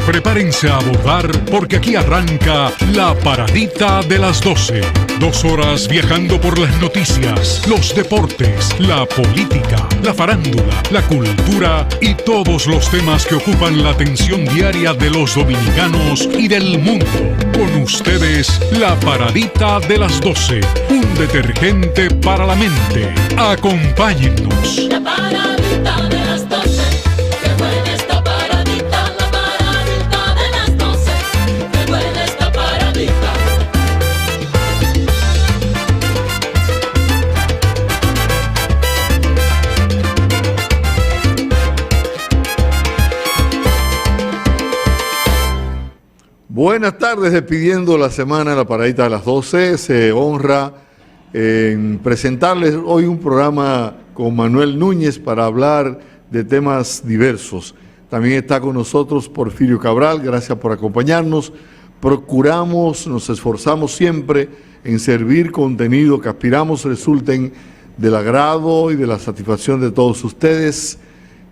Prepárense a abordar porque aquí arranca La Paradita de las 12. 2 horas viajando por las noticias, los deportes, la política, la farándula, la cultura y todos los temas que ocupan la atención diaria de los dominicanos y del mundo. Con ustedes, La Paradita de las 12, un detergente para la mente. Acompáñennos. La paradita de las 12, qué buena esta paradita, la paradita de las 12, qué buena esta paradita. Buenas tardes, despidiendo la semana de la paradita de las 12. Se honra en presentarles hoy un programa con Manuel Núñez para hablar de temas diversos. También está con nosotros Porfirio Cabral, gracias por acompañarnos. Nos esforzamos siempre en servir contenido que aspiramos resulten del agrado y de la satisfacción de todos ustedes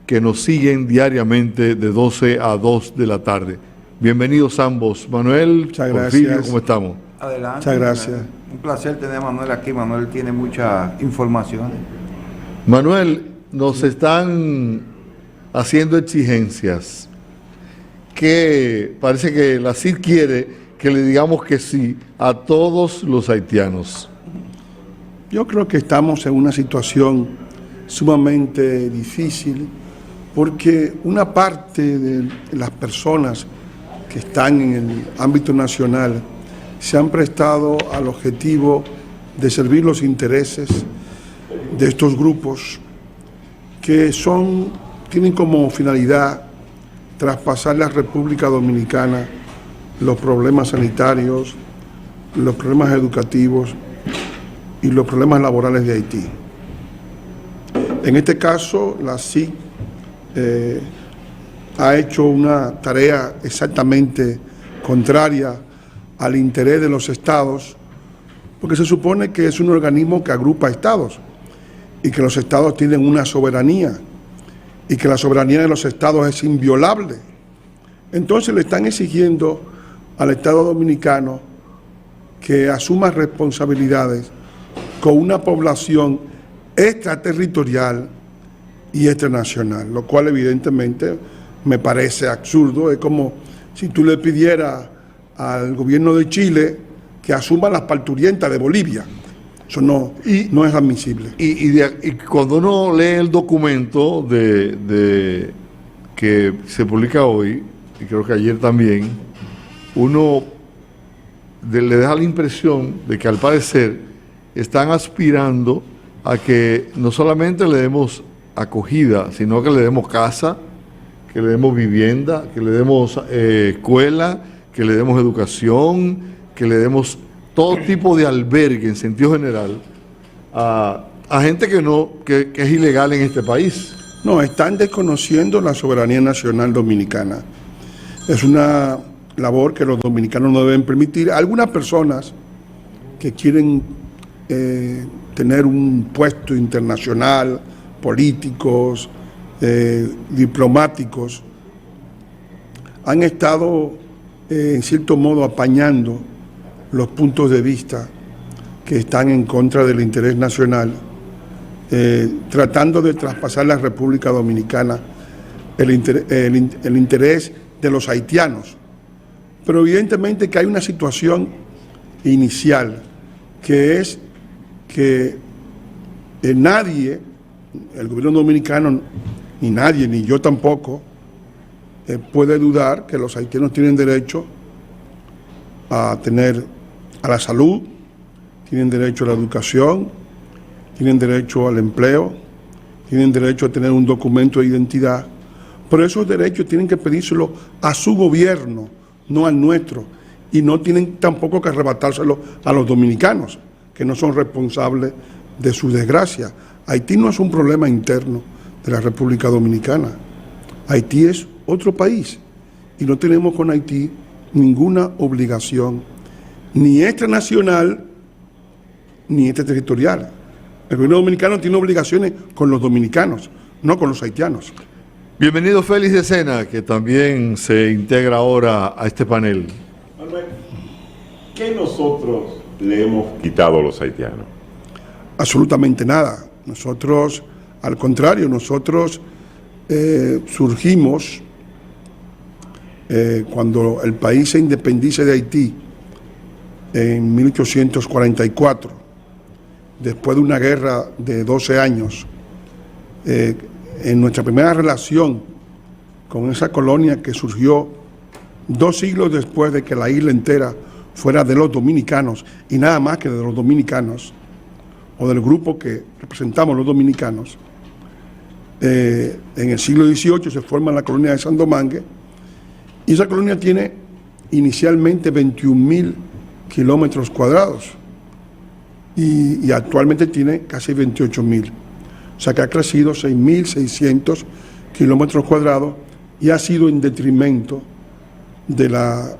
que nos siguen diariamente de 12 a 2 de la tarde. Bienvenidos ambos. Manuel, Porfirio, ¿cómo estamos? Adelante. Muchas gracias. Un placer tener a Manuel aquí. Manuel tiene mucha información. Manuel, nos están haciendo exigencias que parece que la CID quiere que le digamos que sí a todos los haitianos. Yo creo que estamos en una situación sumamente difícil porque una parte de las personas que están en el ámbito nacional se han prestado al objetivo de servir los intereses de estos grupos que tienen como finalidad traspasar la República Dominicana los problemas sanitarios, los problemas educativos y los problemas laborales de Haití. En este caso, la CIC ha hecho una tarea exactamente contraria al interés de los estados, porque se supone que es un organismo que agrupa estados y que los estados tienen una soberanía y que la soberanía de los estados es inviolable. Entonces le están exigiendo al Estado dominicano que asuma responsabilidades con una población extraterritorial y extranacional, lo cual evidentemente me parece absurdo. Es como si tú le pidieras al gobierno de Chile que asuma las parturientas de Bolivia. Eso no es admisible. Y cuando uno lee el documento que se publica hoy, y creo que ayer también, uno le da la impresión de que al parecer están aspirando a que no solamente le demos acogida, sino que le demos casa, que le demos vivienda, que le demos escuela, que le demos educación, que le demos todo tipo de albergue en sentido general a gente que es ilegal en este país. No, están desconociendo la soberanía nacional dominicana. Es una labor que los dominicanos no deben permitir. Algunas personas que quieren tener un puesto internacional, políticos, diplomáticos, han estado en cierto modo apañando los puntos de vista que están en contra del interés nacional, tratando de traspasar la República Dominicana el interés de los haitianos. Pero evidentemente que hay una situación inicial, que es que nadie, el gobierno dominicano, ni nadie, ni yo tampoco, puede dudar que los haitianos tienen derecho a la salud, tienen derecho a la educación, tienen derecho al empleo, tienen derecho a tener un documento de identidad, pero esos derechos tienen que pedírselo a su gobierno, no al nuestro, y no tienen tampoco que arrebatárselo a los dominicanos, que no son responsables de su desgracia. Haití no es un problema interno de la República Dominicana. Haití es otro país y no tenemos con Haití ninguna obligación, ni extranacional ni extraterritorial. El gobierno dominicano tiene obligaciones con los dominicanos, no con los haitianos. Bienvenido Félix de Sena, que también se integra ahora a este panel. Manuel, ¿qué nosotros le hemos quitado a los haitianos? Absolutamente nada. Nosotros, al contrario, nosotros surgimos cuando el país se independiza de Haití en 1844, después de una guerra de 12 años. En nuestra primera relación con esa colonia que surgió 2 siglos después de que la isla entera fuera de los dominicanos, y nada más que de los dominicanos, o del grupo que representamos los dominicanos, en el siglo XVIII se forma la colonia de San Domingue, y esa colonia tiene inicialmente 21.000 kilómetros cuadrados, y actualmente tiene casi 28.000. O sea que ha crecido 6.600 kilómetros cuadrados y ha sido en detrimento de la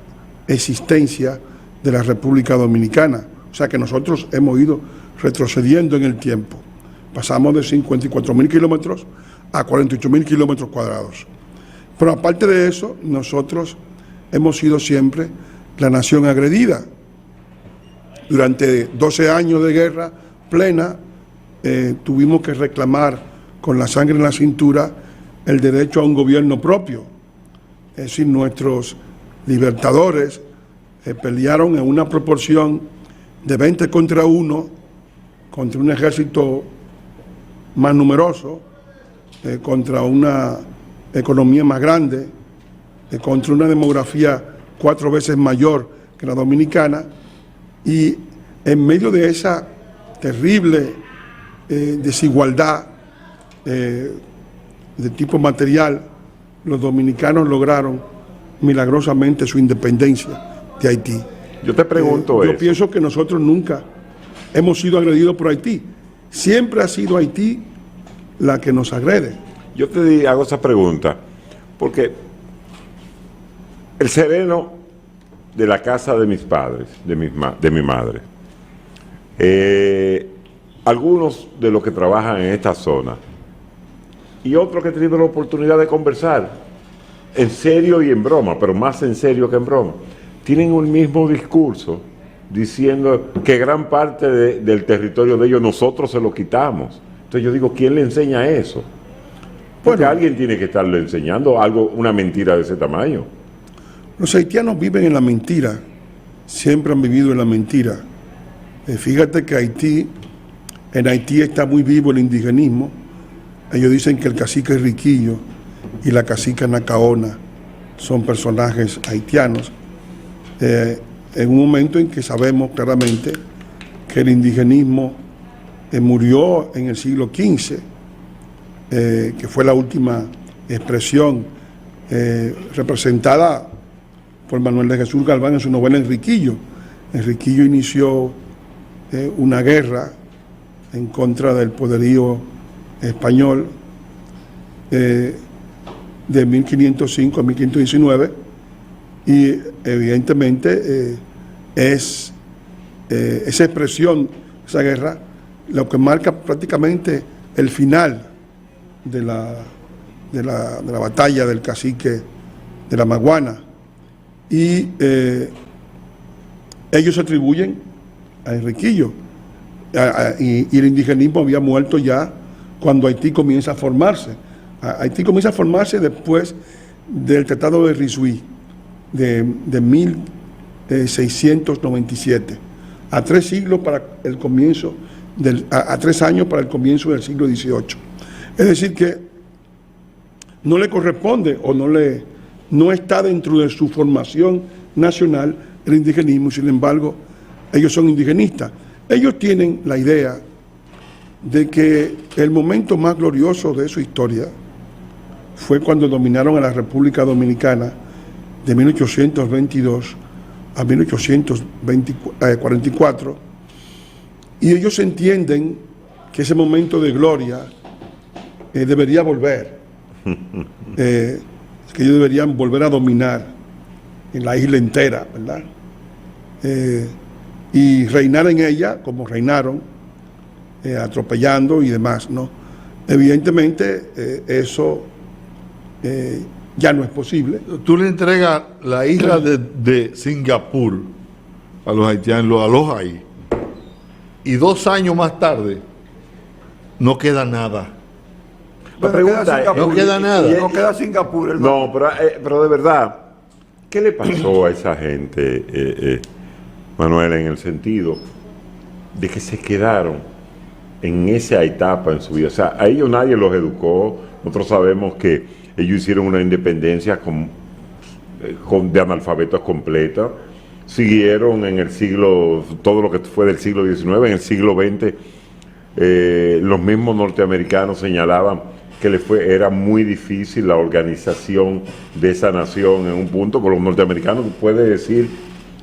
existencia de la República Dominicana. O sea que nosotros hemos ido retrocediendo en el tiempo. Pasamos de 54.000 kilómetros a 48.000 kilómetros cuadrados. Pero aparte de eso, nosotros hemos sido siempre la nación agredida. Durante 12 años de guerra plena, tuvimos que reclamar con la sangre en la cintura el derecho a un gobierno propio. Es decir, nuestros libertadores pelearon en una proporción de 20 contra 1, contra un ejército más numeroso, contra una economía más grande, contra una demografía 4 veces mayor que la dominicana, y en medio de esa terrible desigualdad de tipo material, los dominicanos lograron milagrosamente su independencia de Haití. Yo te pregunto yo eso. pienso que nosotros nunca hemos sido agredidos por Haití. Siempre ha sido Haití la que nos agrede. Yo te hago esa pregunta porque el sereno de la casa de mis padres, de mi madre, algunos de los que trabajan en esta zona y otros que he tenido la oportunidad de conversar, en serio y en broma, pero más en serio que en broma, tienen un mismo discurso diciendo que gran parte del territorio de ellos nosotros se lo quitamos. Entonces yo digo, ¿quién le enseña eso? Porque alguien tiene que estarle enseñando algo, una mentira de ese tamaño. Los haitianos viven en la mentira, siempre han vivido en la mentira. Fíjate que en Haití está muy vivo el indigenismo. Ellos dicen que el cacique Riquillo y la cacica Nacaona son personajes haitianos. En un momento en que sabemos claramente que el indigenismo murió en el siglo XV, que fue la última expresión representada por Manuel de Jesús Galván en su novela Enriquillo. Enriquillo inició una guerra en contra del poderío español de 1505 a 1519, y evidentemente esa expresión, esa guerra, lo que marca prácticamente el final de la batalla del cacique de la Maguana, y ellos atribuyen a Enriquillo, y el indigenismo había muerto ya cuando Haití comienza a formarse. Haití comienza a formarse después del Tratado de Risuí de 1697, a 3 siglos para el comienzo a 3 años para el comienzo del siglo XVIII. Es decir que no le corresponde o no está dentro de su formación nacional el indigenismo. Sin embargo, ellos son indigenistas. Ellos tienen la idea de que el momento más glorioso de su historia fue cuando dominaron a la República Dominicana de 1822 a 1844, y ellos entienden que ese momento de gloria debería volver, que ellos deberían volver a dominar en la isla entera, ¿verdad? Y reinar en ella como reinaron, atropellando y demás, ¿no? Evidentemente eso ya no es posible. Tú le entregas la isla de Singapur a los haitianos, los alojas ahí, y 2 años más tarde no queda nada. La pregunta es, no queda nada. No queda Singapur. No, pero de verdad, ¿qué le pasó a esa gente, Manuel, en el sentido de que se quedaron en esa etapa en su vida? O sea, a ellos nadie los educó. Nosotros sabemos que ellos hicieron una independencia de analfabetos completa. Siguieron en el siglo, todo lo que fue del siglo XIX, en el siglo XX, los mismos norteamericanos señalaban que era muy difícil la organización de esa nación en un punto. Con los norteamericanos puede decir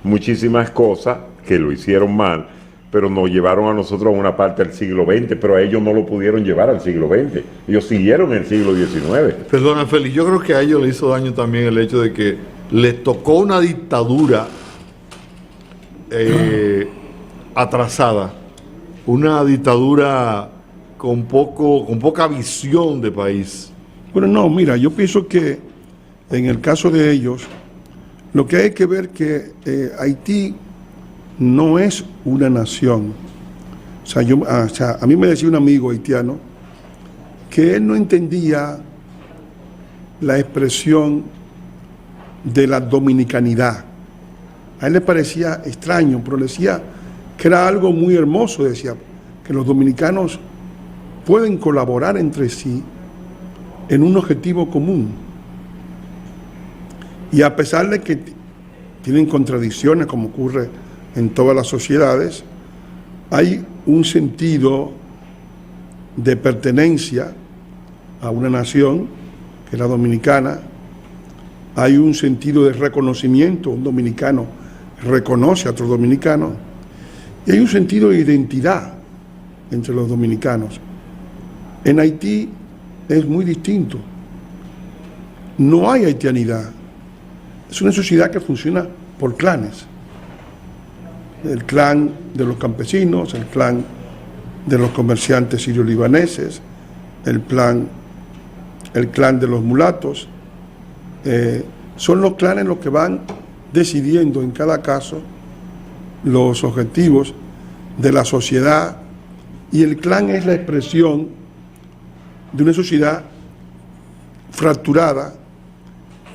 muchísimas cosas que lo hicieron mal, pero nos llevaron a nosotros a una parte del siglo XX, pero a ellos no lo pudieron llevar al siglo XX. Ellos siguieron en el siglo XIX. Perdona, Félix, yo creo que a ellos le hizo daño también el hecho de que les tocó una dictadura atrasada, una dictadura con poca visión de país. Bueno, no, mira, yo pienso que en el caso de ellos, lo que hay que ver que Haití no es una nación. O sea, a mí me decía un amigo haitiano que él no entendía la expresión de la dominicanidad. A él le parecía extraño, pero le decía que era algo muy hermoso, decía, que los dominicanos pueden colaborar entre sí en un objetivo común. Y a pesar de que tienen contradicciones, como ocurre en todas las sociedades, hay un sentido de pertenencia a una nación, que es la dominicana. Hay un sentido de reconocimiento, un dominicano reconoce a otro dominicano, y hay un sentido de identidad entre los dominicanos. En Haití es muy distinto. No hay haitianidad. Es una sociedad que funciona por clanes. El clan de los campesinos, el clan de los comerciantes sirio-libaneses, el clan de los mulatos. Son los clanes los que van decidiendo en cada caso los objetivos de la sociedad, y el clan es la expresión de una sociedad fracturada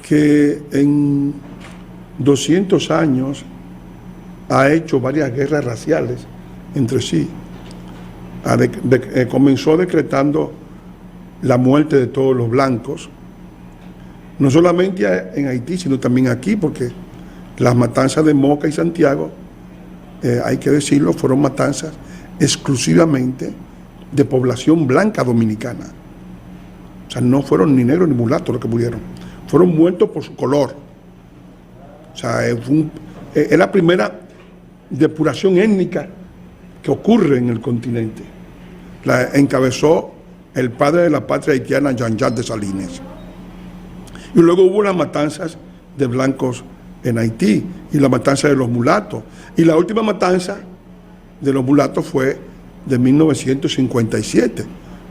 que en 200 años ha hecho varias guerras raciales entre sí. Comenzó decretando la muerte de todos los blancos, no solamente en Haití, sino también aquí, porque las matanzas de Moca y Santiago, hay que decirlo, fueron matanzas exclusivamente de población blanca dominicana. O sea, no fueron ni negros ni mulatos los que murieron, fueron muertos por su color. O sea, es la primera depuración étnica que ocurre en el continente. La encabezó el padre de la patria haitiana, Jean-Jacques Dessalines. Y luego hubo las matanzas de blancos en Haití y la matanza de los mulatos. Y la última matanza de los mulatos fue de 1957.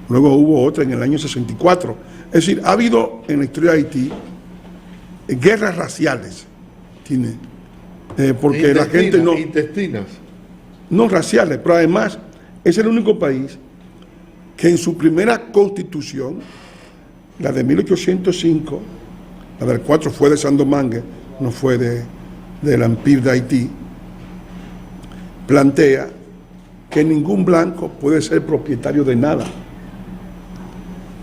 Luego hubo otra en el año 64. Es decir, ha habido en la historia de Haití guerras raciales. Porque la gente no... Intestinas. No raciales, pero además es el único país que en su primera constitución, la de 1805, la del 4 fue de Saint-Domingue, no fue del Empire de Haití, plantea que ningún blanco puede ser propietario de nada.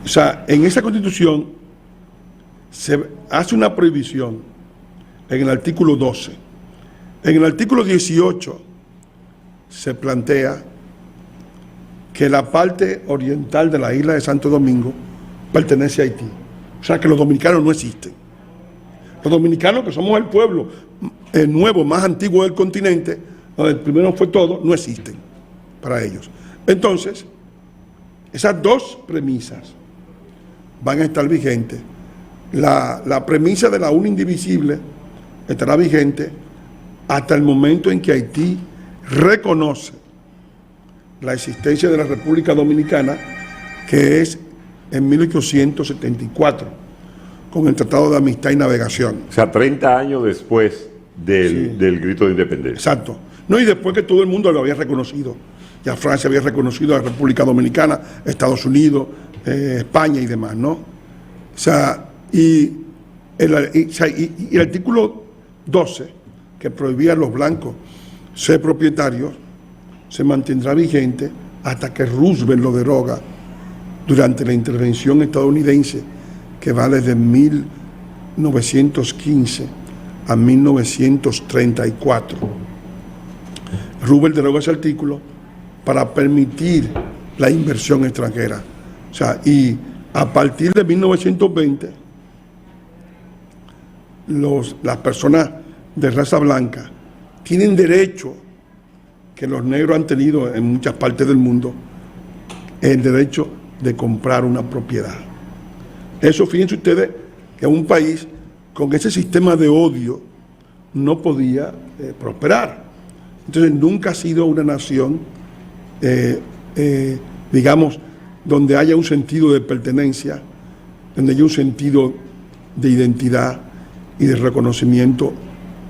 O sea, en esa constitución se hace una prohibición en el artículo 12. En el artículo 18 se plantea que la parte oriental de la isla de Santo Domingo pertenece a Haití. O sea, que los dominicanos no existen. Los dominicanos, que somos el pueblo nuevo, más antiguo del continente, donde el primero fue todo, no existen para ellos. Entonces, esas dos premisas van a estar vigentes. La premisa de la una indivisible estará vigente hasta el momento en que Haití reconoce la existencia de la República Dominicana, que es en 1874. con el Tratado de Amistad y Navegación. O sea, 30 años después del grito de independencia. Exacto. No, y después que todo el mundo lo había reconocido. Ya Francia había reconocido a la República Dominicana, Estados Unidos, España y demás, ¿no? O sea, y el artículo 12, que prohibía a los blancos ser propietarios, se mantendrá vigente hasta que Roosevelt lo deroga durante la intervención estadounidense, que va desde 1915 a 1934. Roosevelt deroga ese artículo para permitir la inversión extranjera. O sea, y a partir de 1920, las personas de raza blanca tienen derecho, que los negros han tenido en muchas partes del mundo, el derecho de comprar una propiedad. Eso, fíjense ustedes, que un país con ese sistema de odio no podía prosperar. Entonces nunca ha sido una nación, digamos, donde haya un sentido de pertenencia, donde haya un sentido de identidad y de reconocimiento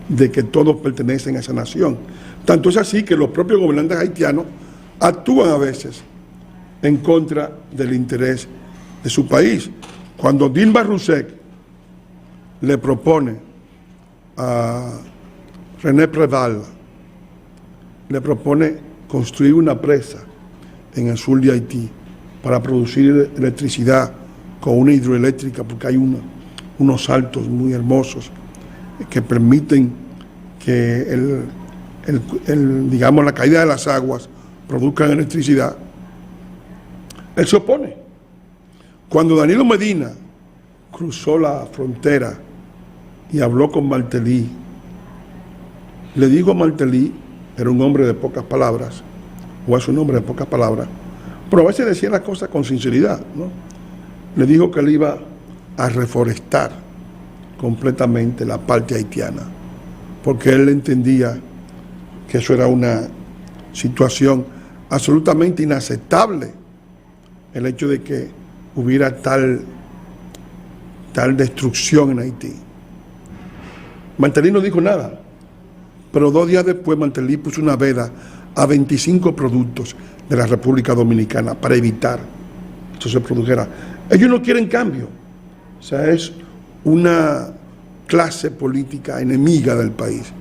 de que todos pertenecen a esa nación. Tanto es así que los propios gobernantes haitianos actúan a veces en contra del interés de su país. Cuando Dilma Rousseff le propone a René Préval, le propone construir una presa en el sur de Haití para producir electricidad con una hidroeléctrica, porque hay unos saltos muy hermosos que permiten que digamos, la caída de las aguas produzcan electricidad. Él se opone. Cuando Danilo Medina cruzó la frontera y habló con Martelly, le dijo a Martelly, era un hombre de pocas palabras, o es un hombre de pocas palabras, pero a veces decía las cosas con sinceridad, ¿no? Le dijo que él iba a reforestar completamente la parte haitiana, porque él entendía que eso era una situación absolutamente inaceptable, el hecho de que hubiera tal destrucción en Haití. Martelly no dijo nada, pero 2 días después Martelly puso una veda a 25 productos de la República Dominicana para evitar que esto se produjera. Ellos no quieren cambio, o sea, es una clase política enemiga del país.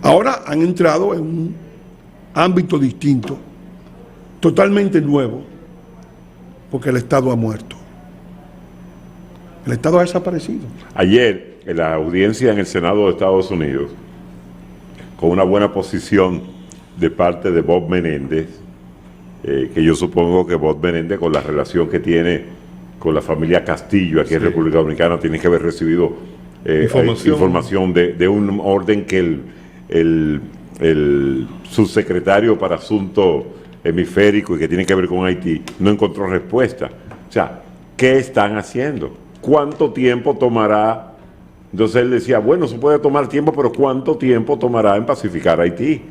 Ahora han entrado en un ámbito distinto, totalmente nuevo, porque el Estado ha muerto. El Estado ha desaparecido. Ayer, en la audiencia en el Senado de Estados Unidos, con una buena posición de parte de Bob Menéndez, que yo supongo que Bob Menéndez, con la relación que tiene con la familia Castillo aquí en República Dominicana, tiene que haber recibido información de un orden que el subsecretario para Asuntos Hemisféricos y que tiene que ver con Haití no encontró respuesta. O sea, ¿qué están haciendo? ¿Cuánto tiempo tomará? Entonces él decía, bueno, se puede tomar tiempo, pero ¿cuánto tiempo tomará en pacificar Haití?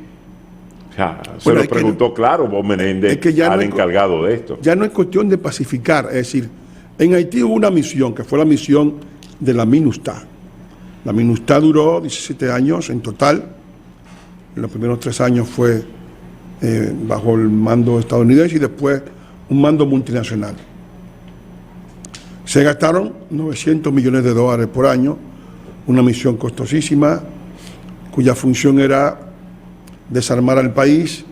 O sea, se lo preguntó claro Bob Menéndez al encargado de esto. Ya no es cuestión de pacificar, es decir, en Haití hubo una misión, que fue la misión de la MINUSTAH. La MINUSTAH duró 17 años en total. En los primeros 3 años fue bajo el mando estadounidense y después un mando multinacional. Se gastaron $900 millones por año, una misión costosísima, cuya función era desarmar al país,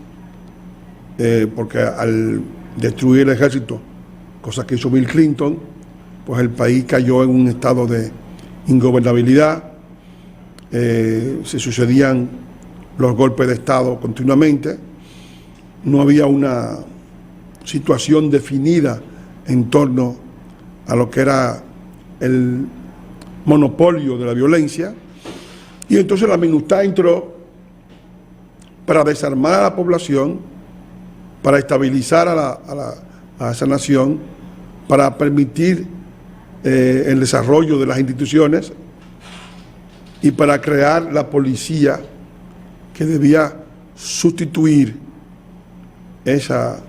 porque al destruir el ejército, cosa que hizo Bill Clinton, pues el país cayó en un estado de ingobernabilidad, se sucedían los golpes de Estado continuamente, no había una situación definida en torno a lo que era el monopolio de la violencia, y entonces la MINUSTAH entró para desarmar a la población, para estabilizar a esa nación, para permitir el desarrollo de las instituciones y para crear la policía que debía sustituir esa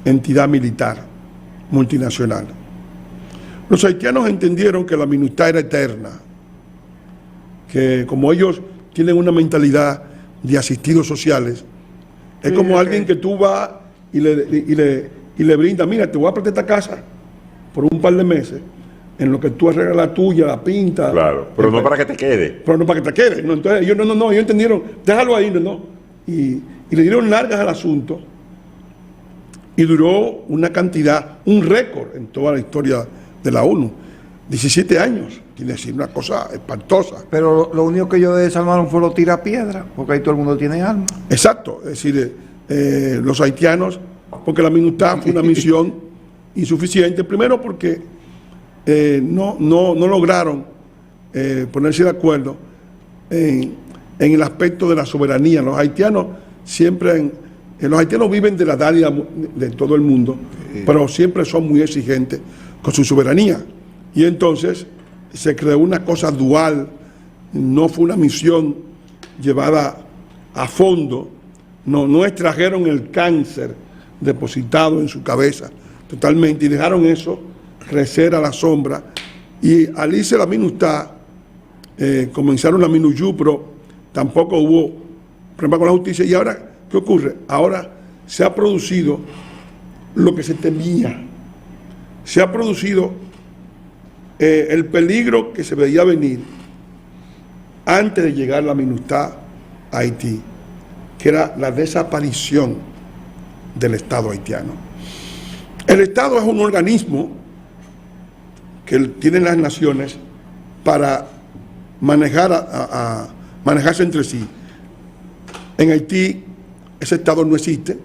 entidad militar multinacional. Los haitianos entendieron que la MINUSTAH era eterna, que como ellos tienen una mentalidad de asistidos sociales, es como alguien que tú vas y le brindas, mira, te voy a prestar esta casa por un par de meses, en lo que tú arreglas la tuya, la pinta. Claro, pero no para que te quede. Pero no para que te quede. No, entonces ellos ellos entendieron, déjalo ahí, no. Y le dieron largas al asunto y duró una cantidad, un récord en toda la historia de la ONU. 17 años, tiene que decir una cosa espantosa. Pero lo único que ellos desarmaron fue los tirapiedras, porque ahí todo el mundo tiene armas. Exacto, es decir, los haitianos, porque la MINUSTAH fue una misión insuficiente, primero porque no lograron ponerse de acuerdo en el aspecto de la soberanía. Los haitianos siempre, los haitianos viven de la dádiva de todo el mundo, pero siempre son muy exigentes con su soberanía. Y entonces se creó una cosa dual, no fue una misión llevada a fondo, no extrajeron el cáncer depositado en su cabeza totalmente y dejaron eso crecer a la sombra. Y al irse la MINUSTAH, comenzaron la MINUYU, pero tampoco hubo problema con la justicia. Y ahora, ¿qué ocurre? Ahora se ha producido lo que se temía. Se ha producido el peligro que se veía venir antes de llegar la MINUSTAH a Haití, que era la desaparición del Estado haitiano. El Estado es un organismo que tienen las naciones para manejarse entre sí. En Haití ese Estado no existe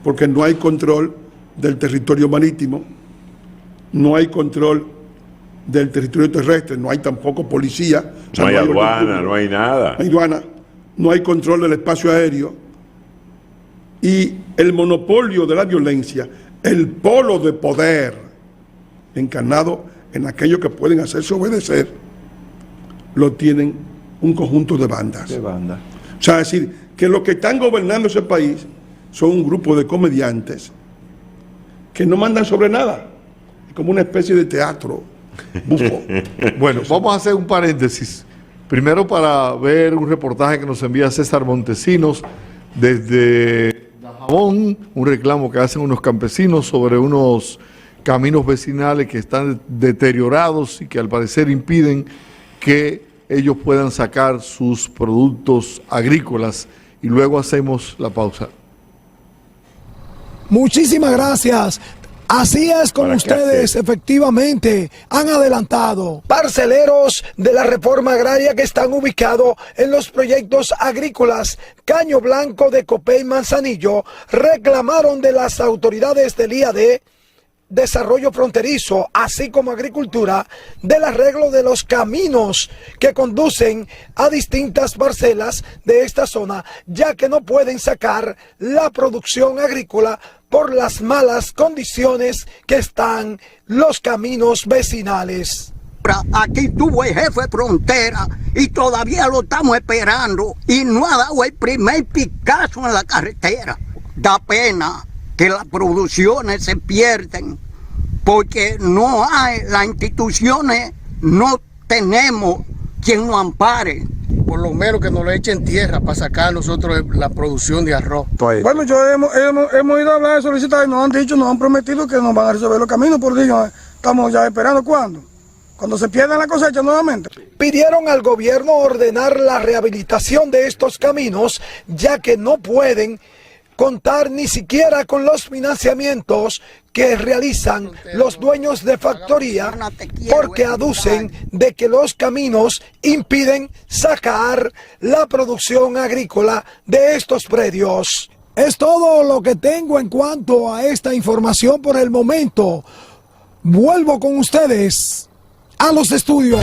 porque no hay control del territorio marítimo, no hay control del territorio terrestre, no hay tampoco policía. O sea, No hay orden aduana, público. no hay nada. No hay aduana, no hay control del espacio aéreo. Y el monopolio de la violencia, el polo de poder encarnado en aquellos que pueden hacerse obedecer, lo tienen un conjunto de bandas. De banda. O sea, es decir, que los que están gobernando ese país son un grupo de comediantes que no mandan sobre nada. Es como una especie de teatro bufo. Bueno, vamos a hacer un paréntesis. Primero para ver un reportaje que nos envía César Montesinos desde Dajabón, un reclamo que hacen unos campesinos sobre unos caminos vecinales que están deteriorados y que al parecer impiden que ellos puedan sacar sus productos agrícolas. Y luego hacemos la pausa. Muchísimas gracias. Así es como ustedes efectivamente han adelantado. Parceleros de la reforma agraria que están ubicados en los proyectos agrícolas Caño Blanco de Copey Manzanillo reclamaron de las autoridades del IAD, Desarrollo Fronterizo, así como Agricultura, del arreglo de los caminos que conducen a distintas parcelas de esta zona, ya que no pueden sacar la producción agrícola por las malas condiciones que están los caminos vecinales. Aquí tuvo el jefe de frontera y todavía lo estamos esperando y no ha dado el primer picazo en la carretera. Da pena que las producciones se pierden porque no hay, las instituciones no tenemos quien nos ampare. Por lo menos que nos lo echen tierra para sacar nosotros la producción de arroz. Bueno, hemos ido a hablar de solicitar y nos han dicho, nos han prometido que nos van a resolver los caminos, por digo, estamos ya esperando ¿cuándo? Cuando se pierda la cosecha nuevamente. Pidieron al gobierno ordenar la rehabilitación de estos caminos, ya que no pueden contar ni siquiera con los financiamientos que realizan los dueños de factoría, porque aducen de que los caminos impiden sacar la producción agrícola de estos predios. Es todo lo que tengo en cuanto a esta información por el momento. Vuelvo con ustedes a los estudios.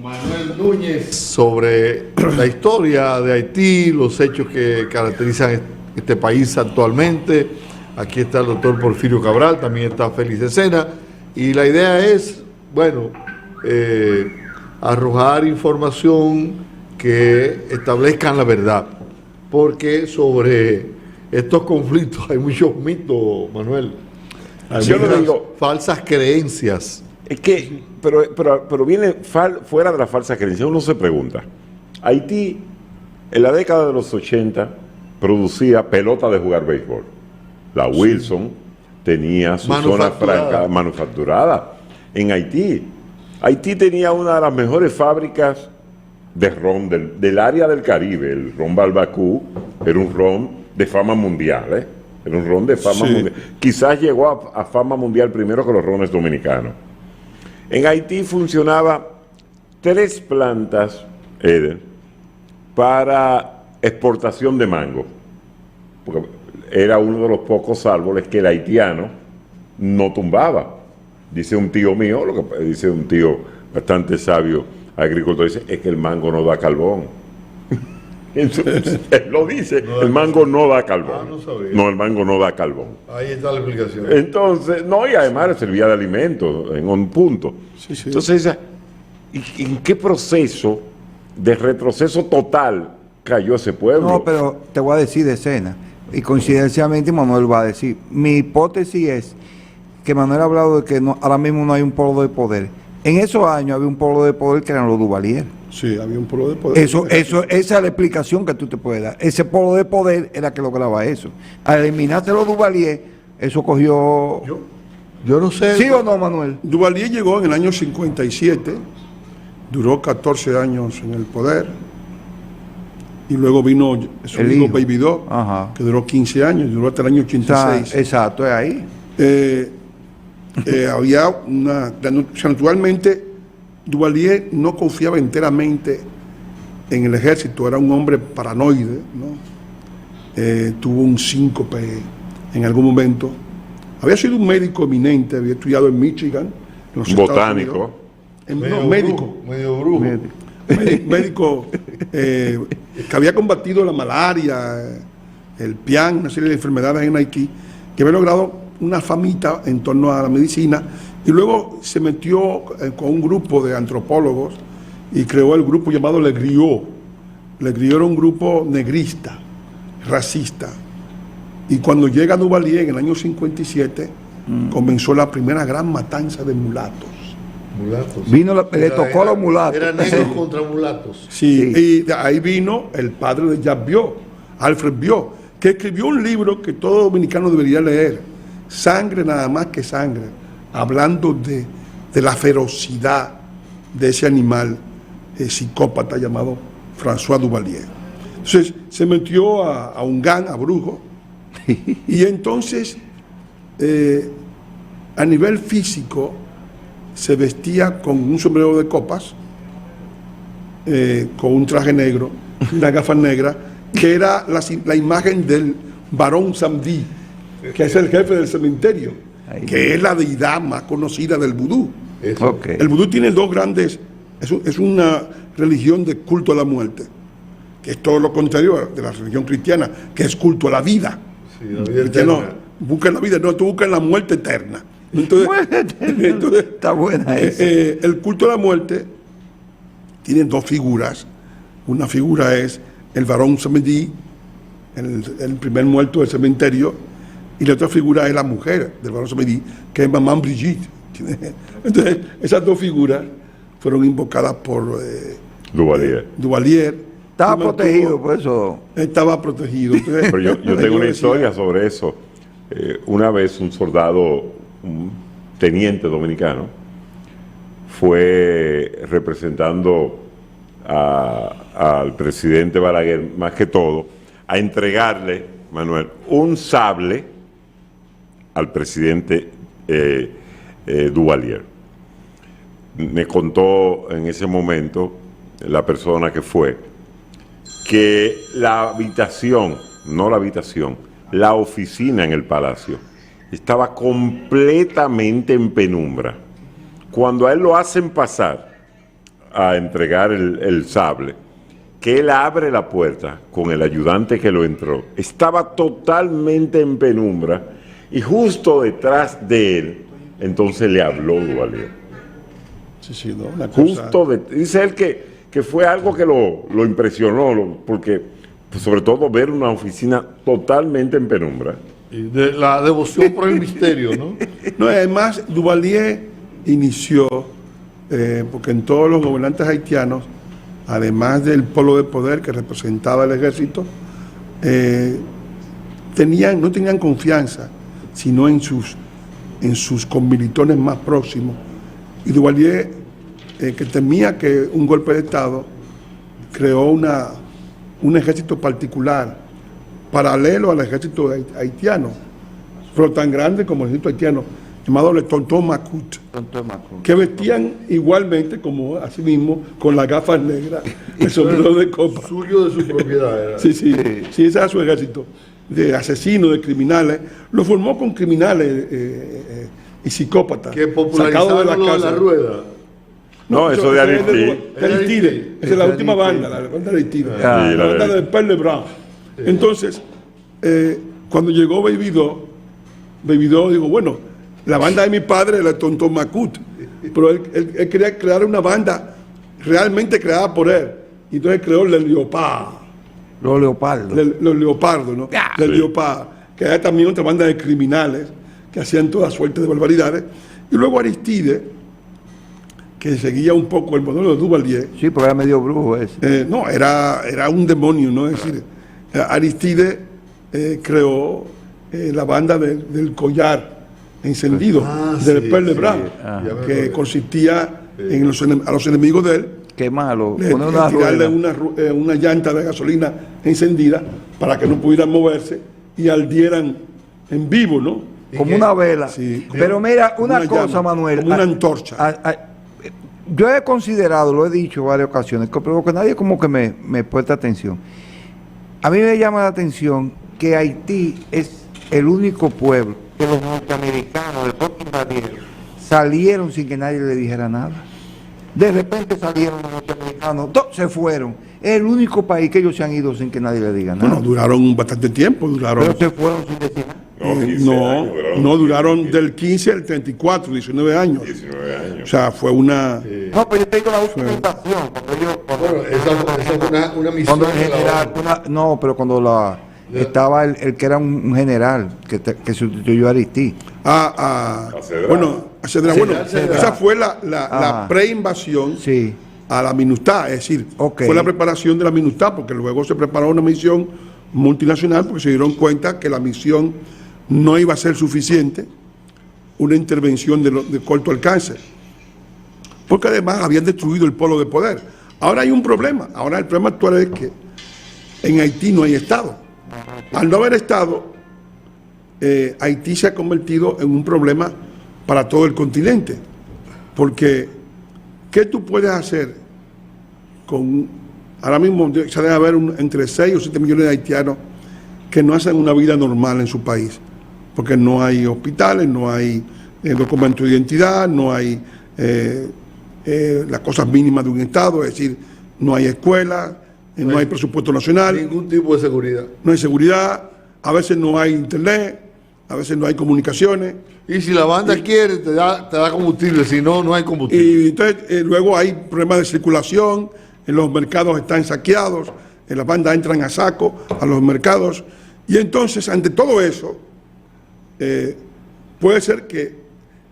Manuel Núñez sobre la historia de Haití, los hechos que caracterizan este país actualmente. Aquí está el doctor Porfirio Cabral, también está Félix de Sena, y la idea es, bueno, arrojar información que establezcan la verdad, porque sobre estos conflictos hay muchos mitos, Manuel. Hay Yo muchas le digo, falsas creencias. es que, pero viene fuera de la falsa creencia. Uno se pregunta, Haití en la década de los 80 producía pelota de jugar béisbol. La Wilson tenía su zona franca manufacturada en Haití. Haití tenía una de las mejores fábricas de ron del área del Caribe. El ron Balbacú era un ron de fama mundial, Era un ron de fama mundial. Quizás llegó a fama mundial primero que los rones dominicanos. En Haití funcionaba 3 plantas, Eden, para exportación de mango. Porque era uno de los pocos árboles que el haitiano no tumbaba. Dice un tío mío, lo que dice un tío bastante sabio, agricultor, dice, es que el mango no da carbón. Entonces, él lo dice, el mango no da carbón. No, el mango no da carbón. Ahí está la explicación. Entonces, no, y además le servía de alimento en un punto. Entonces, ¿en qué proceso de retroceso total cayó ese pueblo? No, pero te voy a decir de escena, y coincidencialmente Manuel va a decir, mi hipótesis es que Manuel ha hablado de que ahora mismo no hay un polo de poder. En esos años había un polo de poder que eran los Duvalier. Sí, había un polo de poder. Esa es la explicación que tú te puedes dar. Ese polo de poder era que lograba eso. Al eliminarse los Duvalier, eso cogió... Yo no sé. ¿Sí o no, Manuel? Duvalier llegó en el año 57, duró 14 años en el poder, y luego vino su hijo Baby Doc, que duró 15 años, duró hasta el año 86. Exacto, es ahí. Había una... Naturalmente, Duvalier no confiaba enteramente en el ejército, era un hombre paranoide, ¿no? Tuvo un síncope en algún momento. Había sido un médico eminente, había estudiado en Michigan, en los botánico. Médico. Medio brujo. Médico que había combatido la malaria, el pian, una serie de enfermedades en Haití, que había logrado una famita en torno a la medicina, y luego se metió con un grupo de antropólogos y creó el grupo llamado Le Griot. Le Griot era un grupo negrista, racista. Y cuando llega Duvalier en el año 57, comenzó la primera gran matanza de mulatos. Le tocó a los mulatos. Eran negros contra mulatos. Sí, y de ahí vino el padre de Jacques Biot, Alfred Biot, que escribió un libro que todo dominicano debería leer, Sangre nada más que sangre, hablando de la ferocidad de ese animal psicópata llamado François Duvalier. Entonces se metió a un gang, a brujo, y entonces a nivel físico se vestía con un sombrero de copas, con un traje negro, unas gafas negras, que era la imagen del barón Samedi, que es el jefe del cementerio, que es la deidad más conocida del vudú. Okay. El vudú tiene dos grandes, es una religión de culto a la muerte, que es todo lo contrario de la religión cristiana, que es culto a la vida. Sí, la vida eterna. Buscan la vida, no, tú buscas la muerte eterna. Entonces, está buena esa. El culto a la muerte tiene dos figuras. Una figura es el varón Samedi, el primer muerto del cementerio, y la otra figura es la mujer del varón Samedi, que es Maman Brigitte. Entonces, esas dos figuras fueron invocadas por Duvalier. Estaba protegido, por eso. Estaba protegido. Entonces, pero yo tengo una historia sobre eso. Una vez un soldado, un teniente dominicano, fue representando al presidente Balaguer, más que todo, a entregarle, Manuel, un sable al presidente Duvalier. Me contó en ese momento la persona que fue que la habitación, no la habitación, la oficina en el palacio estaba completamente en penumbra. Cuando a él lo hacen pasar a entregar el sable, que él abre la puerta con el ayudante que lo entró. Estaba totalmente en penumbra y justo detrás de él, entonces le habló Duvalier. Sí, no, una cosa... Dice él que fue algo que lo impresionó, porque pues, sobre todo ver una oficina totalmente en penumbra. Y de la devoción por el misterio, ¿no? No, además, Duvalier inició, porque en todos los gobernantes haitianos, además del polo de poder que representaba el ejército, no tenían confianza, sino en sus conmilitones más próximos. Y Duvalier, que temía que un golpe de Estado, creó un ejército particular, paralelo al ejército haitiano, pero tan grande como el ejército haitiano, llamado Le Tonton Macoute, que vestían igualmente, como así mismo, con las gafas negras, el sombrero de copa. Suyo de su propiedad era. Sí, ese era su ejército, de asesinos, de criminales. Lo formó con criminales y psicópatas. Que popularizaron de la rueda. No, eso de Aristide. Aristide. Esa es la última banda, la banda de Aristide. La banda de Perle Brown. Entonces, cuando llegó Baby Do, digo, bueno, la banda de mi padre era Tonton Macoute, pero él quería crear una banda realmente creada por él. Y entonces creó los Leopardos, ¿no? Les Leopards, que era también otra banda de criminales que hacían toda suerte de barbaridades. Y luego Aristide, que seguía un poco el modelo de Duvalier. Sí, porque era medio brujo ese. No, era un demonio, ¿no? Es decir, Aristide creó la banda del collar encendido, del Perle Brown, que consistía en a los enemigos de él quemarlo, tirarle una llanta de gasolina encendida para que no pudieran moverse y ardieran en vivo, ¿no? Como una vela. Sí, pero mira, una cosa, llama, Manuel. Como una antorcha. Yo he considerado, lo he dicho en varias ocasiones, pero que nadie como que me presta atención. A mí me llama la atención que Haití es el único pueblo que los norteamericanos, después que invadieron, salieron sin que nadie le dijera nada. De repente salieron los norteamericanos, se fueron. Es el único país que ellos se han ido sin que nadie le diga nada. Bueno, duraron bastante tiempo. Pero se fueron sin decir nada. Duraron del 15 al 34, 19 años. 19 años. O sea, fue una... No, pero yo tengo la última invasión. Esa fue una misión. Pero cuando estaba el que era un general que sustituyó a Aristide. Esa fue la preinvasión a la MINUSTAH, es decir, fue la preparación de la MINUSTAH, porque luego se preparó una misión multinacional porque se dieron cuenta que la misión no iba a ser suficiente, una intervención de corto alcance, porque además habían destruido el polo de poder. Ahora hay un problema, ahora el problema actual es que en Haití no hay Estado. Al no haber Estado, Haití se ha convertido en un problema para todo el continente, porque ¿qué tú puedes hacer con... Ahora mismo se debe haber entre 6 o 7 millones de haitianos que no hacen una vida normal en su país, porque no hay hospitales, no hay documento de identidad, no hay las cosas mínimas de un Estado, es decir, no hay escuela, no hay presupuesto nacional. Ningún tipo de seguridad. No hay seguridad, a veces no hay internet, a veces no hay comunicaciones. Y si la banda quiere, te da combustible, si no, no hay combustible. Y entonces luego hay problemas de circulación, en los mercados están saqueados, en las bandas entran a saco a los mercados. Y entonces, ante todo eso, puede ser que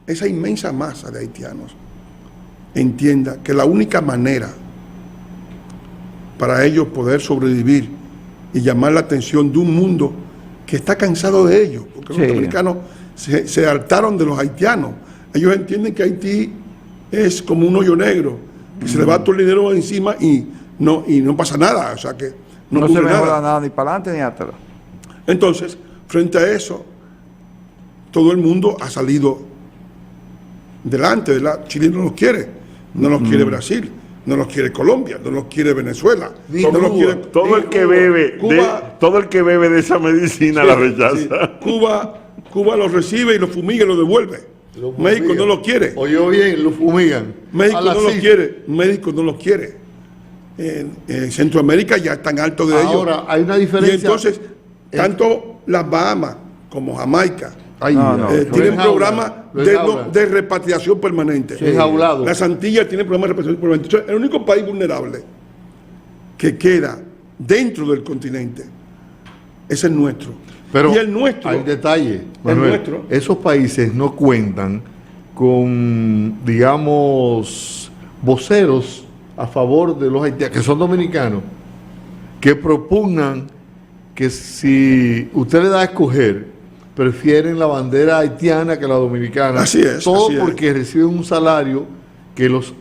esa inmensa masa de haitianos entienda que la única manera para ellos poder sobrevivir y llamar la atención de un mundo que está cansado de ellos, porque los norteamericanos se hartaron de los haitianos. Ellos entienden que Haití es como un hoyo negro, que se le va todo el dinero encima y no pasa nada, o sea que no se mejora nada ni para adelante ni atrás. Entonces, frente a eso, todo el mundo ha salido delante, ¿verdad? Chile no los quiere, no los quiere Brasil, no los quiere Colombia, no los quiere Venezuela, todo el que bebe de esa medicina la rechaza. Sí. Cuba los recibe y los fumiga y los devuelve. México no lo quiere. Oye bien, lo fumigan. México no lo quiere. México no lo quiere. En Centroamérica ya están altos de ellos. Ahora, hay una diferencia. Y entonces, tanto las Bahamas como Jamaica tienen programas programas de repatriación permanente. Sí. Enjaulado. Las Antillas tienen programas de repatriación permanente. Entonces, el único país vulnerable que queda dentro del continente es el nuestro. Pero y el nuestro, hay detalle, Manuel, nuestro. Esos países no cuentan con, digamos, voceros a favor de los haitianos, que son dominicanos, que propugnan que si usted le da a escoger, prefieren la bandera haitiana que la dominicana. Así es. Todo así porque reciben un salario que los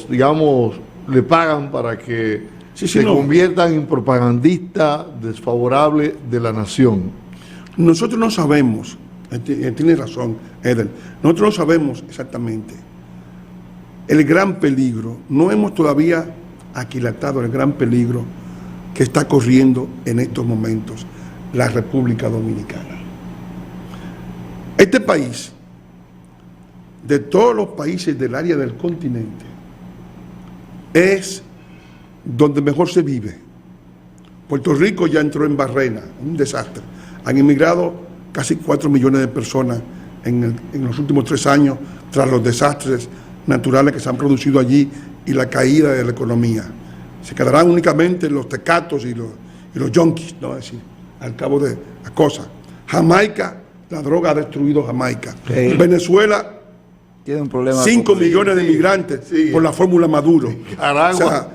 digamos, le pagan para que se conviertan en propagandistas desfavorables de la nación. Nosotros no sabemos, tiene razón, Eder, nosotros no sabemos exactamente el gran peligro, no hemos todavía aquilatado el gran peligro que está corriendo en estos momentos la República Dominicana. Este país, de todos los países del área del continente, es donde mejor se vive. Puerto Rico ya entró en barrena, un desastre. Han emigrado casi 4 millones de personas en los últimos 3 años tras los desastres naturales que se han producido allí y la caída de la economía. Se quedarán únicamente los tecatos y los junkies, ¿no? Es decir, al cabo de la cosa. Jamaica, la droga ha destruido Jamaica. Sí. Venezuela tiene un problema. 5 millones de migrantes por la fórmula Maduro. O sea,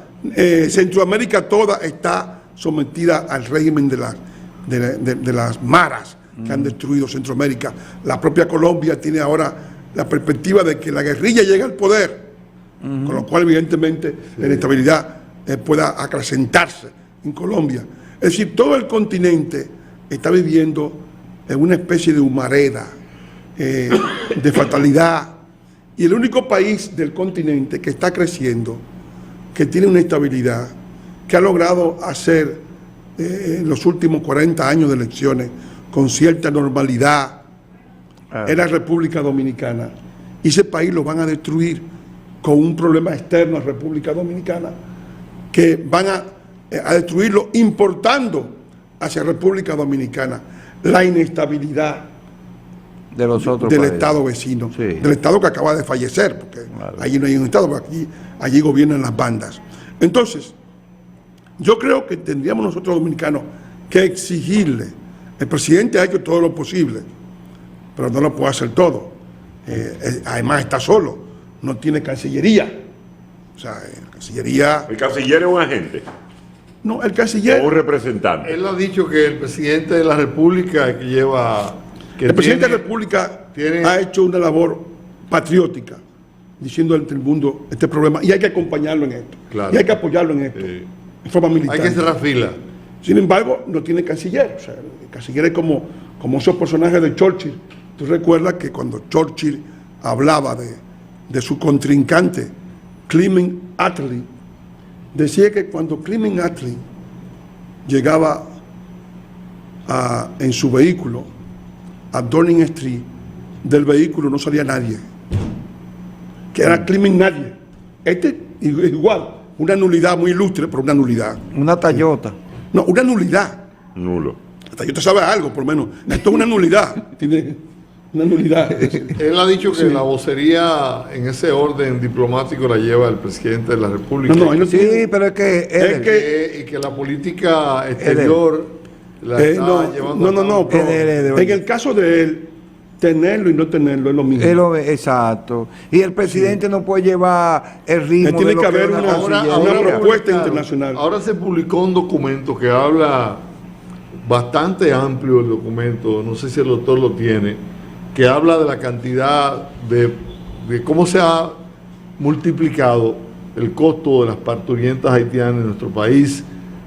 Centroamérica toda está sometida al régimen de las maras que han destruido Centroamérica. La propia Colombia tiene ahora la perspectiva de que la guerrilla llegue al poder, con lo cual evidentemente la inestabilidad pueda acrecentarse en Colombia. Es decir, todo el continente está viviendo en una especie de humareda, de fatalidad, y el único país del continente que está creciendo, que tiene una estabilidad, que ha logrado hacer en los últimos 40 años de elecciones con cierta normalidad, es la República Dominicana. Y ese país lo van a destruir con un problema externo a República Dominicana, que van a destruirlo importando hacia República Dominicana la inestabilidad de los otros del países. Estado vecino, Sí. del Estado que acaba de fallecer, porque Claro. allí no hay un Estado, porque allí gobiernan las bandas. Entonces, yo creo que tendríamos nosotros dominicanos que exigirle. El presidente ha hecho todo lo posible, pero no lo puede hacer todo. Además está solo, no tiene cancillería. O sea, cancillería... El canciller es un agente No, el canciller... o un representante. Él ha dicho que el presidente de la República que lleva... Que el presidente de la República ha hecho una labor patriótica, diciendo al mundo este problema, y hay que acompañarlo en esto, Claro. y hay que apoyarlo en esto, en forma militar. Hay que cerrar fila. Sin embargo, no tiene canciller. O sea, el canciller es como esos personajes de Churchill. Tú recuerdas que cuando Churchill hablaba de su contrincante, Clement Attlee, decía que cuando Clement Attlee llegaba en su vehículo a Downing Street, del vehículo no salía nadie, que era Clement nadie. Este igual, una nulidad muy ilustre, pero una nulidad. Una Toyota. No, una nulidad. Nulo. Hasta yo te sabe algo, por lo menos. Esto es una nulidad. Tiene una nulidad. Él ha dicho que la vocería en ese orden diplomático la lleva el presidente de la República. No, él no tiene- Sí, pero es que... Y que la política exterior la está llevando a cabo. pero en el caso de él, tenerlo y no tenerlo es lo mismo. Exacto. Y el presidente no puede llevar el ritmo Tiene de lo que haber es una cancillería. propuesta internacional. Ahora se publicó un documento que habla, bastante amplio el documento, no sé si el doctor lo tiene, que habla de la cantidad de cómo se ha multiplicado el costo de las parturientas haitianas en nuestro país,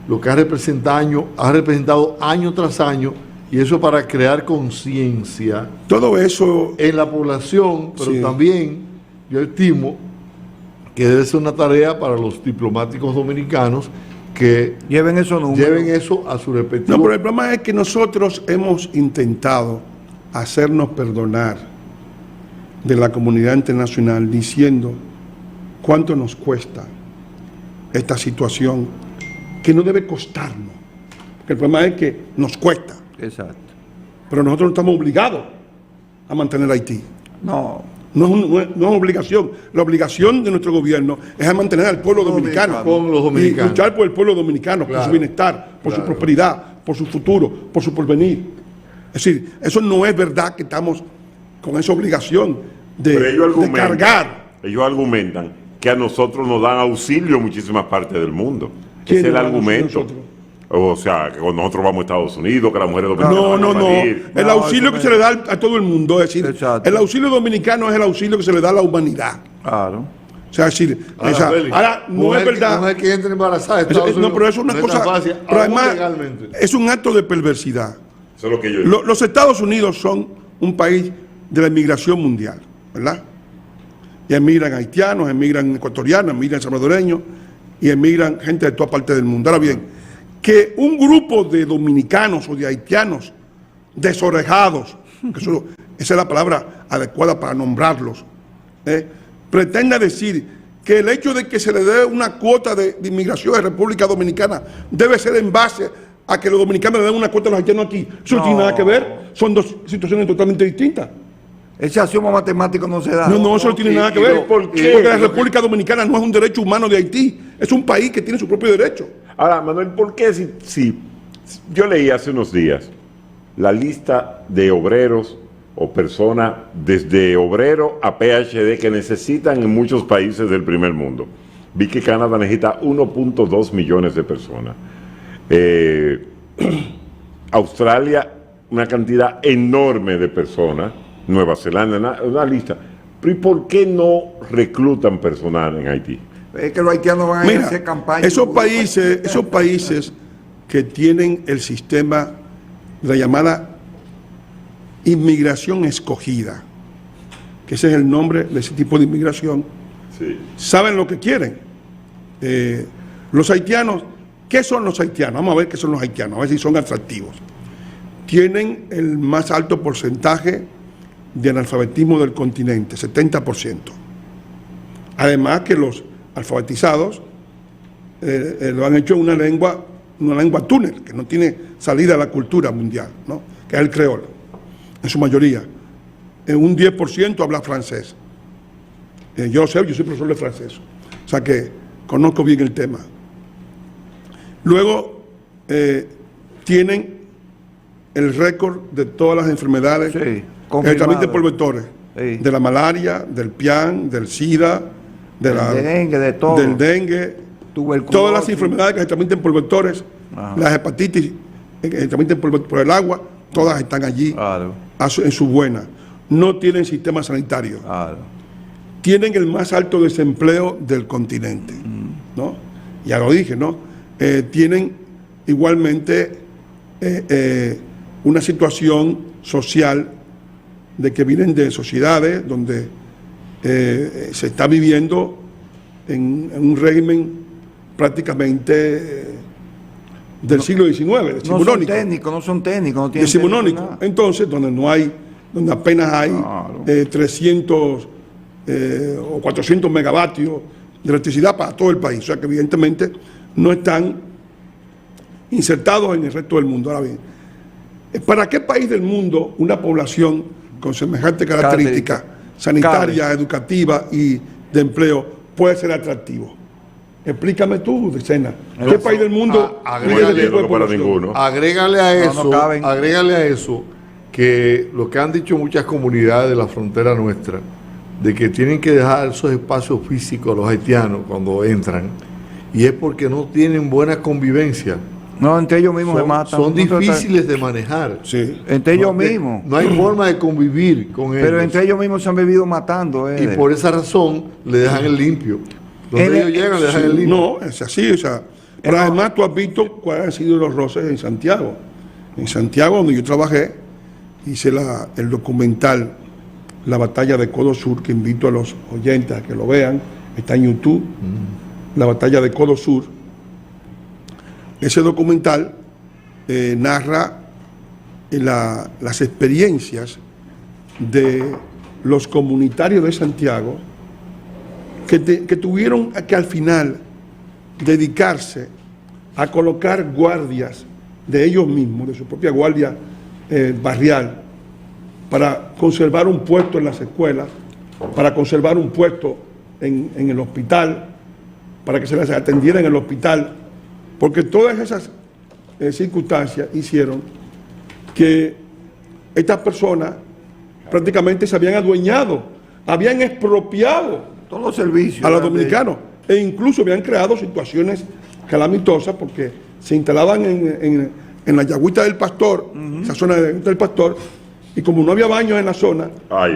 lo que ha representado año tras año, y eso para crear conciencia Todo eso, en la población, pero Sí. también yo estimo que debe ser una tarea para los diplomáticos dominicanos que Lleven esos números. lleven eso a su respectivo. no, pero el problema es que nosotros hemos intentado hacernos perdonar de la comunidad internacional diciendo cuánto nos cuesta esta situación, que no debe costarnos, porque el problema es que nos cuesta. Exacto. Pero nosotros no estamos obligados a mantener a Haití. No. No es obligación. La obligación de nuestro gobierno es a mantener al pueblo dominicano. Con los dominicanos. Y luchar por el pueblo dominicano, por su bienestar, por su prosperidad, por su futuro, por su porvenir. Es decir, eso no es verdad que estamos con esa obligación de cargar. Ellos argumentan que a nosotros nos dan auxilio en muchísimas partes del mundo. ¿Quién Ese es el nos da argumento. auxilio O sea, que cuando nosotros vamos a Estados Unidos, que las mujeres dominicanas No. van a ir. El auxilio que se le da a todo el mundo, es decir, Exacto. el auxilio dominicano es el auxilio que se le da a la humanidad. Claro. O sea, es decir, ahora no es verdad. No es que entre embarazada. No, pero eso es una cosa. Pero además, es un acto de perversidad. Eso es lo que yo digo. Los Estados Unidos son un país de la inmigración mundial, ¿verdad? Y emigran haitianos, emigran ecuatorianos, emigran salvadoreños y emigran gente de toda parte del mundo. Ahora bien, que un grupo de dominicanos o de haitianos desorejados, esa es la palabra adecuada para nombrarlos, pretenda decir que el hecho de que se le dé una cuota de inmigración a República Dominicana debe ser en base a que los dominicanos le den una cuota a los haitianos aquí. Eso no tiene nada que ver, son dos situaciones totalmente distintas. Ese axioma matemático no se da. No, eso no tiene nada que ver. Porque la República Dominicana no es un derecho humano de Haití, es un país que tiene su propio derecho. Ahora, Manuel, ¿por qué si yo leí hace unos días la lista de obreros o personas desde obrero a PhD que necesitan en muchos países del primer mundo? Vi que Canadá necesita 1.2 millones de personas. Australia, una cantidad enorme de personas. Nueva Zelanda, una lista. Pero ¿y por qué no reclutan personal en Haití? Es que los haitianos van a ir a hacer campaña. Esos países que tienen el sistema, la llamada inmigración escogida, que ese es el nombre de ese tipo de inmigración, saben lo que quieren. Los haitianos, ¿qué son los haitianos? Vamos a ver qué son los haitianos, a ver si son atractivos. Tienen el más alto porcentaje de analfabetismo del continente, 70%. Además que los alfabetizados lo han hecho en una lengua túnel, que no tiene salida a la cultura mundial, ¿no? Que es el creol, en su mayoría. Un 10% habla francés. Yo lo sé, yo soy profesor de francés, o sea que conozco bien el tema. Luego tienen el récord de todas las enfermedades, tratamiento por vectores, de la malaria, del pian, del SIDA, del dengue, de todo. Del dengue, todas las enfermedades que se transmiten por vectores, las hepatitis que se transmiten por el agua, todas están allí en su buena. No tienen sistema sanitario. Tienen el más alto desempleo del continente, ¿no? Ya lo dije, ¿no? Tienen igualmente una situación social de que vienen de sociedades donde se está viviendo en un régimen prácticamente del siglo XIX, decimonónico. No son técnicos, no tienen decimonónico. Entonces, donde apenas hay 300 o 400 megavatios de electricidad para todo el país. O sea que evidentemente no están insertados en el resto del mundo. Ahora bien, ¿para qué país del mundo una población con semejante característica sanitaria, educativa y de empleo puede ser atractivo? Explícame tú, Decena. ¿Qué país del mundo Agrégale a eso que lo que han dicho muchas comunidades de la frontera nuestra, de que tienen que dejar esos espacios físicos a los haitianos cuando entran, y es porque no tienen buena convivencia. No, entre ellos mismos se matan. Son difíciles de manejar. Sí. Entre ellos mismos. No hay forma de convivir con ellos. Pero entre ellos mismos se han vivido matando. Y por esa razón le dejan el limpio. Donde ellos llegan, le dejan el limpio. No, es así. O sea, pero además tú has visto cuáles han sido los roces en Santiago. En Santiago, donde yo trabajé, hice el documental La Batalla de Codo Sur, que invito a los oyentes a que lo vean. Está en YouTube. La Batalla de Codo Sur. Ese documental narra las experiencias de los comunitarios de Santiago que tuvieron que al final dedicarse a colocar guardias de ellos mismos, de su propia guardia barrial, para conservar un puesto en las escuelas, para conservar un puesto en el hospital, para que se les atendiera en el hospital, porque todas esas circunstancias hicieron que estas personas prácticamente se habían adueñado, habían expropiado todos los servicios a los dominicanos e incluso habían creado situaciones calamitosas porque se instalaban en la Yagüita del Pastor, esa zona de Yagüita del Pastor, y como no había baños en la zona,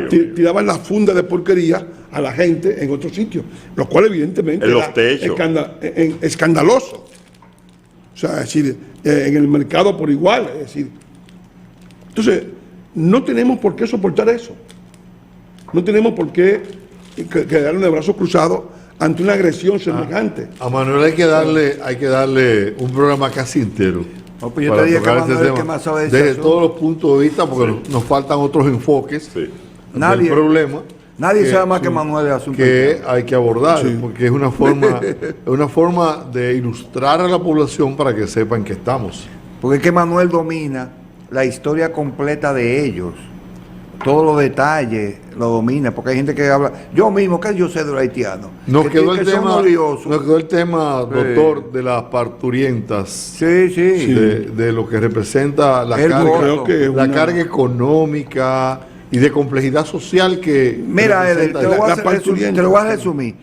tiraban las fundas de porquería a la gente en otros sitios, lo cual evidentemente en los techos. Escandaloso. O sea, es decir, en el mercado por igual, es decir. Entonces, no tenemos por qué soportar eso. No tenemos por qué quedarnos de brazos cruzados ante una agresión semejante. A Manuel hay que darle un programa casi entero. No, pues yo te dije que Manuel es que más sabe de desde eso. todos los puntos de vista, porque nos faltan otros enfoques del problema. Nadie sabe más que Manuel de asunto que hay que abordar, porque es una forma de ilustrar a la población para que sepan que estamos. Porque es que Manuel domina la historia completa de ellos. Todos los detalles lo domina, porque hay gente que habla. Yo mismo, que yo sé de los haitianos. Nos quedó el tema, doctor, de las parturientas. De lo que representa la carga económica y de complejidad social que. Mira, Eder, te lo voy a resumir.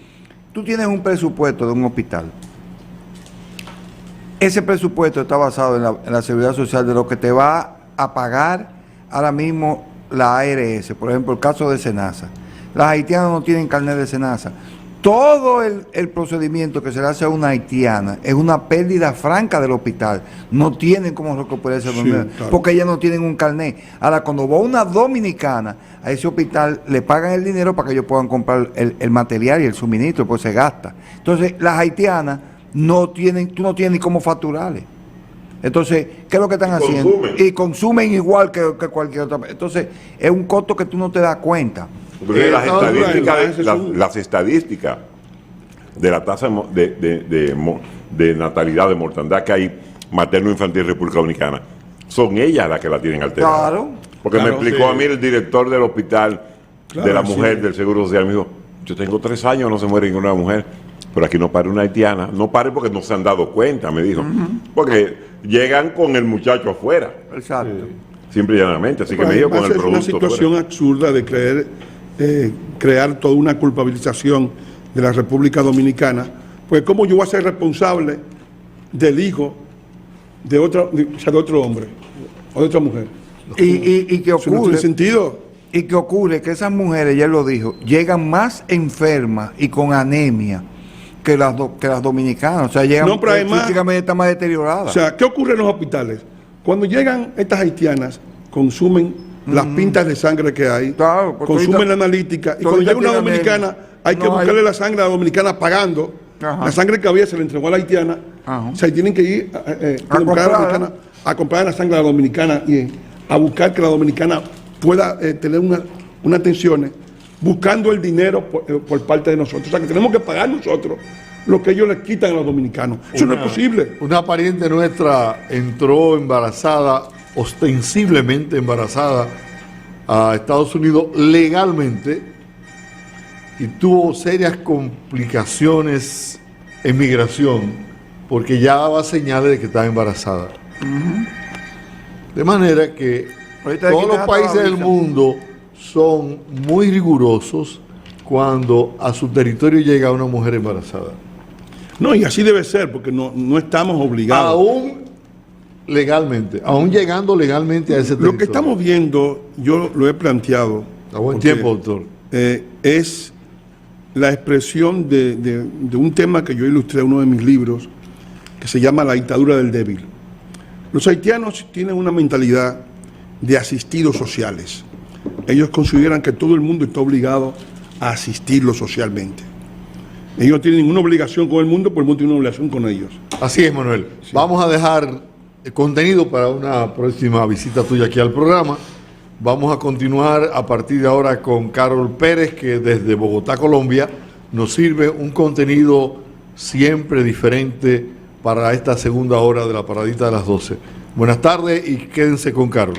Tú tienes un presupuesto de un hospital. Ese presupuesto está basado en la seguridad social de lo que te va a pagar ahora mismo la ARS, por ejemplo, el caso de Senasa. Las haitianas no tienen carnet de Senasa. Todo el procedimiento que se le hace a una haitiana es una pérdida franca del hospital. No tienen cómo recuperarse, porque ellas no tienen un carnet. Ahora, cuando va una dominicana a ese hospital, le pagan el dinero para que ellos puedan comprar el material y el suministro, pues se gasta. Entonces, las haitianas tú no tienes ni cómo facturarle. Entonces, ¿qué es lo que están haciendo? Y consumen igual que cualquier otra. Entonces, es un costo que tú no te das cuenta. Las estadísticas de la tasa de natalidad, de mortandad que hay materno-infantil en República Dominicana, son ellas las que la tienen alterada. Claro. Porque me explicó a mí el director del hospital de la mujer del Seguro Social, me dijo, yo tengo 3 años, no se muere ninguna mujer, pero aquí no pare una haitiana. No pare porque no se han dado cuenta, me dijo. Porque llegan con el muchacho afuera. Exacto. Simple y llanamente. Así que me dijo con el producto. Es una situación absurda de crear toda una culpabilización de la República Dominicana. Pues, ¿cómo yo voy a ser responsable del hijo de otro hombre o de otra mujer? ¿Y qué ocurre? No tiene sentido. ¿Y qué ocurre? Que esas mujeres, ya lo dijo, llegan más enfermas y con anemia que las dominicanas. O sea, llegan físicamente más deterioradas. O sea, ¿qué ocurre en los hospitales? Cuando llegan estas haitianas, consumen las pintas de sangre que hay, consumen la analítica, y cuando llega una dominicana, hay que buscarle la sangre a la dominicana pagando. La sangre que había se le entregó a la haitiana. O sea, tienen que ir a comprar la sangre a la dominicana y a buscar que la dominicana pueda tener una atención, buscando el dinero por parte de nosotros. O sea, que tenemos que pagar nosotros lo que ellos les quitan a los dominicanos. Eso no es posible. Una pariente nuestra entró embarazada, ostensiblemente embarazada, a Estados Unidos legalmente y tuvo serias complicaciones en migración porque ya daba señales de que estaba embarazada. De manera que todos los países del mundo son muy rigurosos cuando a su territorio llega una mujer embarazada. No, y así debe ser, porque no estamos obligados. Aún legalmente, aún llegando legalmente a ese territorio. Lo que estamos viendo, yo lo he planteado. A buen tiempo, doctor. Es la expresión de un tema que yo ilustré en uno de mis libros, que se llama La dictadura del débil. Los haitianos tienen una mentalidad de asistidos sociales. Ellos consideran que todo el mundo está obligado a asistirlos socialmente. Ellos no tienen ninguna obligación con el mundo, pero el mundo tiene una obligación con ellos. Así es, Manuel. Sí. Vamos a dejar contenido para una próxima visita tuya aquí al programa. Vamos a continuar a partir de ahora con Carol Pérez, que desde Bogotá, Colombia, nos sirve un contenido siempre diferente para esta segunda hora de la paradita de las 12. Buenas tardes y quédense con Carol.